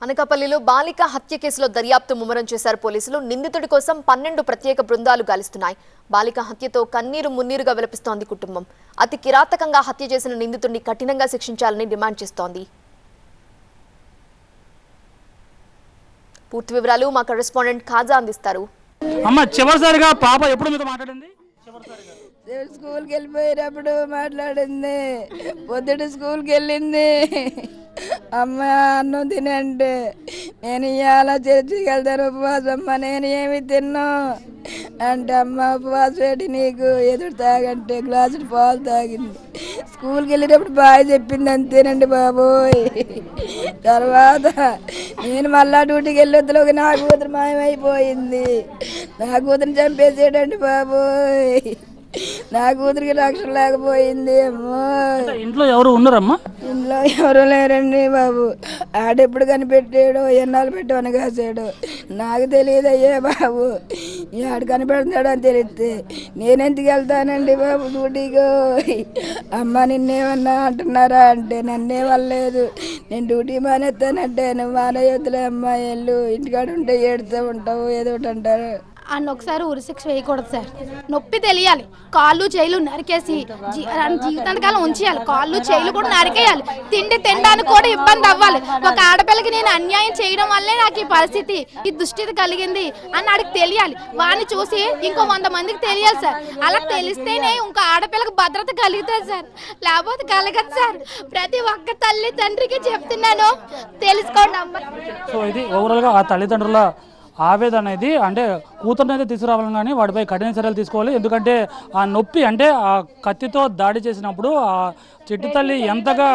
అనకాపల్లిలో బాలిక హత్య కేసులో దర్యాప్తు ముమ్మరం చేశారు పోలీసులు. నిందితుడి కోసం 12 ప్రత్యేక బృందాలు గాలిస్తున్నాయి. బాలిక హత్యతో కన్నీరు మున్నీరుగా విలపిస్తోంది కుటుంబం. అతి కిరాతకంగా హత్య చేసిన నిందితుడిని కఠినంగా శిక్షించాలని డిమాండ్ చేస్తోంది. పూర్తి వివరాలు మా కరెస్పాండెంట్ ఖాజా అందిస్తారు. అమ్మ చివరిసారిగా పాప ఎప్పుడు మీతో మాట్లాడింది? స్కూల్కి వెళ్ళిపోయినప్పుడు మాట్లాడింది. పొద్దుట స్కూల్కి వెళ్ళింది. అమ్మ అన్నం తినంటే నేను ఇవాళ చర్చికి వెళ్తాను ఉపవాసం అమ్మ, నేను ఏమి తిన్నా అంటే అమ్మ ఉపవాసం పెట్టి నీకు ఎదురు తాగంటే గ్లాసులు పాలు తాగింది. స్కూల్కి వెళ్ళేటప్పుడు బాగా చెప్పింది, అంతేనండి బాబోయ్. తర్వాత నేను మళ్ళా డ్యూటీకి వెళ్ళొద్దులోకి నా కూతురు మాయమైపోయింది. నా కూతురు చంపేసేటండి బాబోయ్. నా కూతురికి రక్షణ లేకపోయింది. అమ్మో, ఇంట్లో ఎవరు ఉన్నారమ్మా? ఇంట్లో ఎవరు లేరండి బాబు. ఆడెప్పుడు కనిపెట్టాడు, ఎన్నాళ్ళు పెట్టమని కాసాడు నాకు తెలియదు అయ్యే బాబు. ఆడు కనిపెడతాడు అని తెలిస్తే నేనెందుకు వెళ్తానండి బాబు డ్యూటీకి. అమ్మ నిన్నేమన్నా అంటున్నారా అంటే నన్నే వల్లేదు, నేను డ్యూటీ మానేస్తానంటే నువ్వు మానేయొద్దులే అమ్మ, వెళ్ళు ఇంటికాడ ఉంటే ఏడుతూ ఉంటావు ఏదో ఒకటి అంటారు. అన్న ఒకసారి ఉరిశిక్ష వేయకూడదు సార్. నొప్పి తెలియాలి. కాళ్ళు చేయిలు నరికేసి జీవితాంతకాలం ఉంచేయాలి. కాళ్ళు చేయిలు కూడా నరికేయాలి. తిండి తినడానికి కూడా ఇబ్బంది అవ్వాలి. ఒక ఆడపిల్లకి నేను అన్యాయం చేయడం వల్లే నాకు ఈ పరిస్థితి, ఈ దుస్థితి కలిగింది అని ఆడికి తెలియాలి. వాడిని చూసి ఇంకో 100 మందికి తెలియాలి సార్. అలా తెలిస్తేనే ఇంకో ఆడపిల్లకి భద్రత కలుగుతుంది సార్, లేకపోతే కలగదు సార్. ప్రతి ఒక్క తల్లి తండ్రికి చెప్తున్నాను, తెలుసుకోండి అమ్మ. సో ఇది ఓవరాల్గా ఆ తల్లిదండ్రుల ఆవేదన అనేది, అంటే కూతురుని అయితే తీసుకురావాలని కానీ వాడిపై కఠిన చర్యలు తీసుకోవాలి. ఎందుకంటే ఆ నొప్పి, అంటే ఆ కత్తితో దాడి చేసినప్పుడు ఆ చెట్టు తల్లి ఎంతగా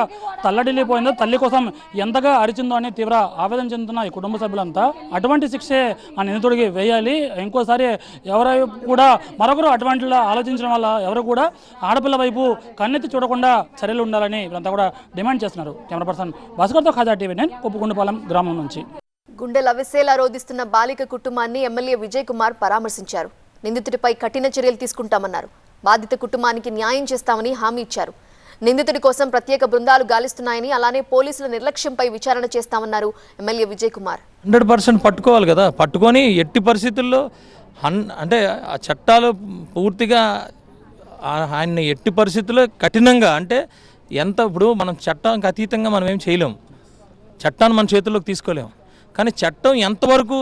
తల్లడిల్లిపోయిందో, తల్లి కోసం ఎంతగా అరిచిందో అని తీవ్ర ఆవేదన చెందుతున్న ఈ కుటుంబ సభ్యులంతా అటువంటి శిక్షే ఆ నిందితుడికి వేయాలి. ఇంకోసారి ఎవరు కూడా మరొకరు అటువంటి ఆలోచించడం వల్ల ఎవరు కూడా ఆడపిల్ల వైపు కన్నెత్తి చూడకుండా చర్యలు ఉండాలని వీళ్ళంతా కూడా డిమాండ్ చేస్తున్నారు. కెమెరా పర్సన్ భాస్కర్తో ఖాజా టీవీ, నేను కొప్పుకుండపాలెం గ్రామం నుంచి. గుండె లవిసేలా రోధిస్తున్న బాలిక కుటుంబాన్ని ఎమ్మెల్యే విజయ్ కుమార్ పరామర్శించారు. నిందితుడిపై కఠిన చర్యలు తీసుకుంటామన్నారు. బాధిత కుటుంబానికి న్యాయం చేస్తామని హామీ ఇచ్చారు. నిందితుడి కోసం ప్రత్యేక బృందాలు గాలిస్తున్నాయని, అలానే పోలీసుల నిర్లక్ష్యంపై విచారణ చేస్తామన్నారు ఎమ్మెల్యే విజయ్ కుమార్. 100% పట్టుకోవాలి కదా, పట్టుకొని ఎట్టి పరిస్థితుల్లో అంటే ఆ చట్టాలు పూర్తిగా ఆయన్ని ఎట్టి పరిస్థితుల్లో కఠినంగా, అంటే ఎంత ఇప్పుడు మనం చట్టానికి అతీతంగా మనం ఏం చేయలేము, చట్టాన్ని మన చేతుల్లోకి తీసుకోలేము. కానీ చట్టం ఎంతవరకు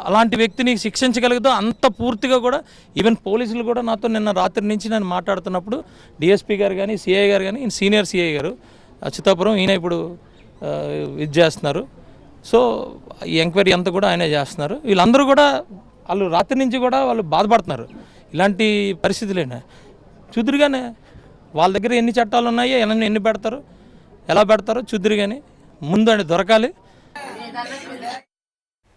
అలాంటి వ్యక్తిని శిక్షించగలుగుతో అంత పూర్తిగా కూడా ఈవెన్ పోలీసులు కూడా నాతో నిన్న రాత్రి నుంచి నేను మాట్లాడుతున్నప్పుడు డిఎస్పీ గారు కానీ సిఐ గారు కానీ, సీనియర్ సిఐ గారు అచ్యుతాపురం, ఈయన ఇప్పుడు ఇది చేస్తున్నారు. సో ఈ ఎంక్వైరీ అంతా కూడా ఆయనే చేస్తున్నారు. వీళ్ళందరూ కూడా వాళ్ళు రాత్రి నుంచి కూడా వాళ్ళు బాధపడుతున్నారు. ఇలాంటి పరిస్థితులేనా చూదురుగానే వాళ్ళ దగ్గర ఎన్ని చట్టాలు ఉన్నాయో ఎన్ని పెడతారో ఎలా పెడతారో చూదురుగానే ముందు దొరకాలి.